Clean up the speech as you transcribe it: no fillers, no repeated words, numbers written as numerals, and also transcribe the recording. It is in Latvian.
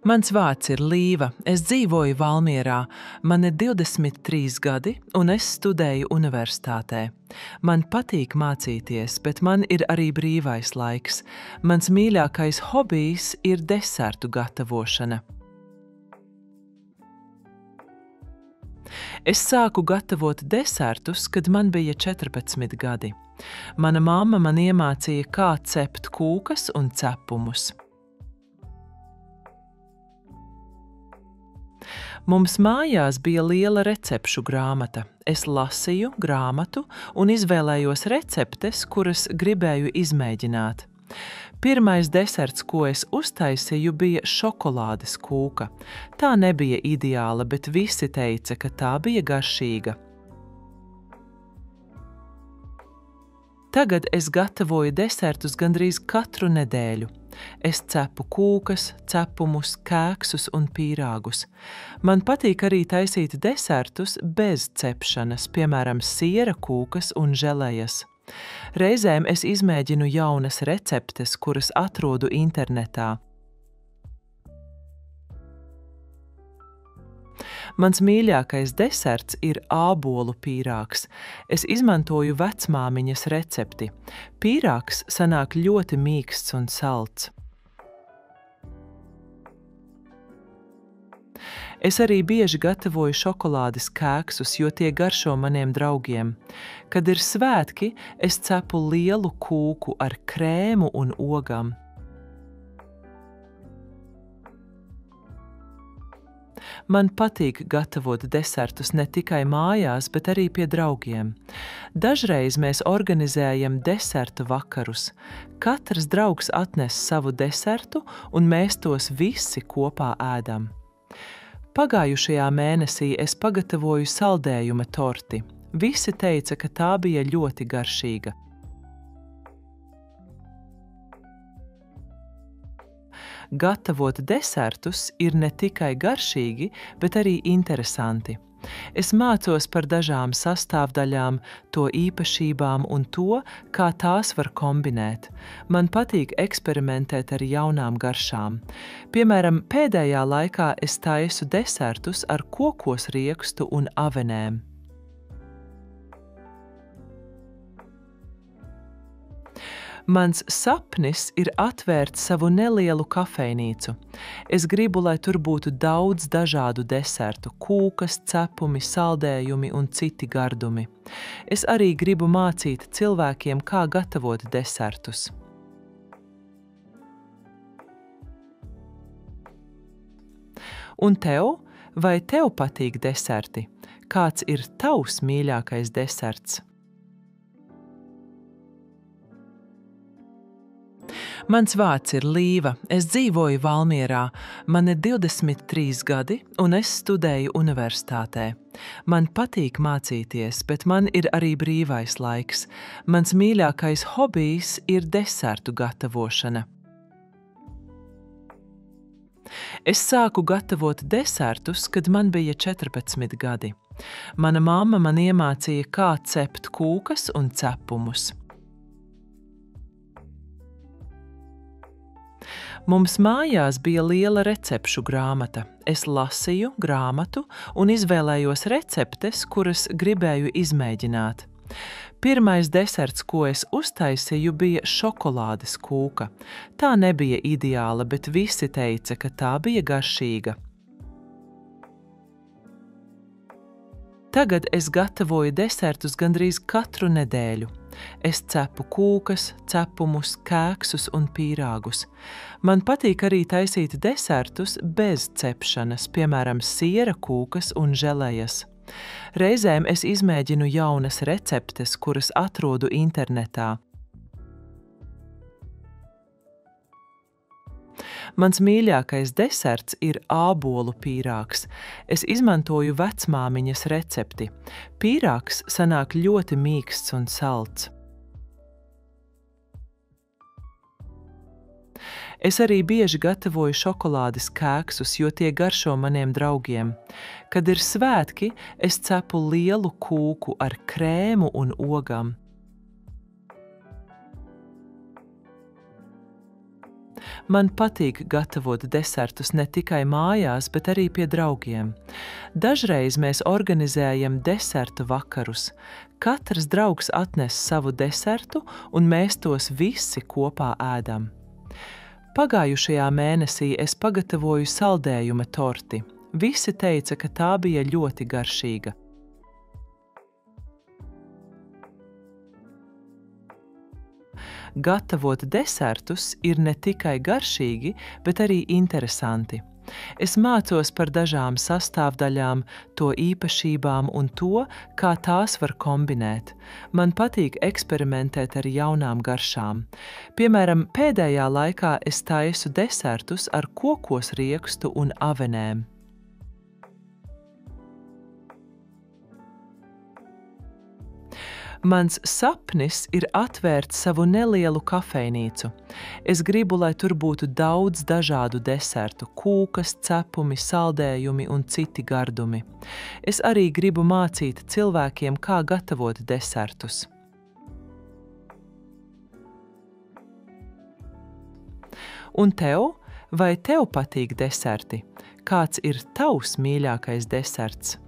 Mans vārds ir Līva, es dzīvoju Valmierā, man ir 23 gadi un es studēju universitātē. Man patīk mācīties, bet man ir arī brīvais laiks. Mans mīļākais hobijs ir desertu gatavošana. Es sāku gatavot desertus, kad man bija 14 gadi. Mana mamma man iemācīja, kā cept kūkas un cepumus. Mums mājās bija liela recepšu grāmata. Es lasīju grāmatu un izvēlējos receptes, kuras gribēju izmēģināt. Pirmais deserts, ko es uztaisīju, bija šokolādes kūka. Tā nebija ideāla, bet visi teica, ka tā bija garšīga. Tagad es gatavoju desertus gandrīz katru nedēļu. Es cepu kūkas, cepumus, kēksus un pīrāgus. Man patīk arī taisīt desertus bez cepšanas, piemēram, siera kūkas un želejas. Reizēm es izmēģinu jaunas receptes, kuras atrodu internetā. Mans mīļākais deserts ir ābolu pīrāgs. Es izmantoju vecmāmiņas recepti. Pīrāgs sanāk ļoti mīksts un salds. Es arī bieži gatavoju šokolādes kēksus, jo tie garšo maniem draugiem. Kad ir svētki, es cepu lielu kūku ar krēmu un ogām. Man patīk gatavot desertus ne tikai mājās, bet arī pie draugiem. Dažreiz mēs organizējam desertu vakarus. Katrs draugs atnes savu desertu, un mēs tos visi kopā ēdam. Pagājušajā mēnesī es pagatavoju saldējuma torti. Visi teica, ka tā bija ļoti garšīga. Gatavot desertus ir ne tikai garšīgi, bet arī interesanti. Es mācos par dažām sastāvdaļām, to īpašībām un to, kā tās var kombinēt. Man patīk eksperimentēt ar jaunām garšām. Piemēram, pēdējā laikā es taisu desertus ar kokosriekstu un avenēm. Mans sapnis ir atvērt savu nelielu kafejnīcu. Es gribu, lai tur būtu daudz dažādu desertu, kūkas, cepumi, saldējumi un citi gardumi. Es arī gribu mācīt cilvēkiem, kā gatavot desertus. Un tev? Vai tev patīk deserti? Kāds ir tavs mīļākais deserts? Mans vārds ir Līva, es dzīvoju Valmierā, man ir 23 gadi un es studēju universitātē. Man patīk mācīties, bet man ir arī brīvais laiks. Mans mīļākais hobijs ir desertu gatavošana. Es sāku gatavot desertus, kad man bija 14 gadi. Mana mamma man iemācīja, kā cept kūkas un cepumus. Mums mājās bija liela recepšu grāmata. Es lasīju grāmatu un izvēlējos receptes, kuras gribēju izmēģināt. Pirmais deserts, ko es uztaisīju, bija šokolādes kūka. Tā nebija ideāla, bet visi teica, ka tā bija garšīga. Tagad es gatavoju desertus gandrīz katru nedēļu. Es cepu kūkas, cepumus, kēksus un pīrāgus. Man patīk arī taisīt desertus bez cepšanas, piemēram, siera kūkas un želejas. Reizēm es izmēģinu jaunas receptes, kuras atrodu internetā. Mans mīļākais deserts ir ābolu pīrāgs. Es izmantoju vecmāmiņas recepti. Pīrāgs sanāk ļoti mīksts un salds. Es arī bieži gatavoju šokolādes kēksus, jo tie garšo maniem draugiem. Kad ir svētki, es cepu lielu kūku ar krēmu un ogām. Man patīk gatavot desertus ne tikai mājās, bet arī pie draugiem. Dažreiz mēs organizējam desertu vakarus. Katrs draugs atnes savu desertu, un mēs tos visi kopā ēdam. Pagājušajā mēnesī es pagatavoju saldējuma torti. Visi teica, ka tā bija ļoti garšīga. Gatavot desertus ir ne tikai garšīgi, bet arī interesanti. Es mācos par dažām sastāvdaļām, to īpašībām un to, kā tās var kombinēt. Man patīk eksperimentēt ar jaunām garšām. Piemēram, pēdējā laikā es taisu desertus ar kokosriekstu un avenēm. Mans sapnis ir atvērt savu nelielu kafejnīcu. Es gribu, lai tur būtu daudz dažādu desertu, kūkas, cepumi, saldējumi un citi gardumi. Es arī gribu mācīt cilvēkiem, kā gatavot desertus. Un tev? Vai tev patīk deserti? Kāds ir tavs mīļākais deserts?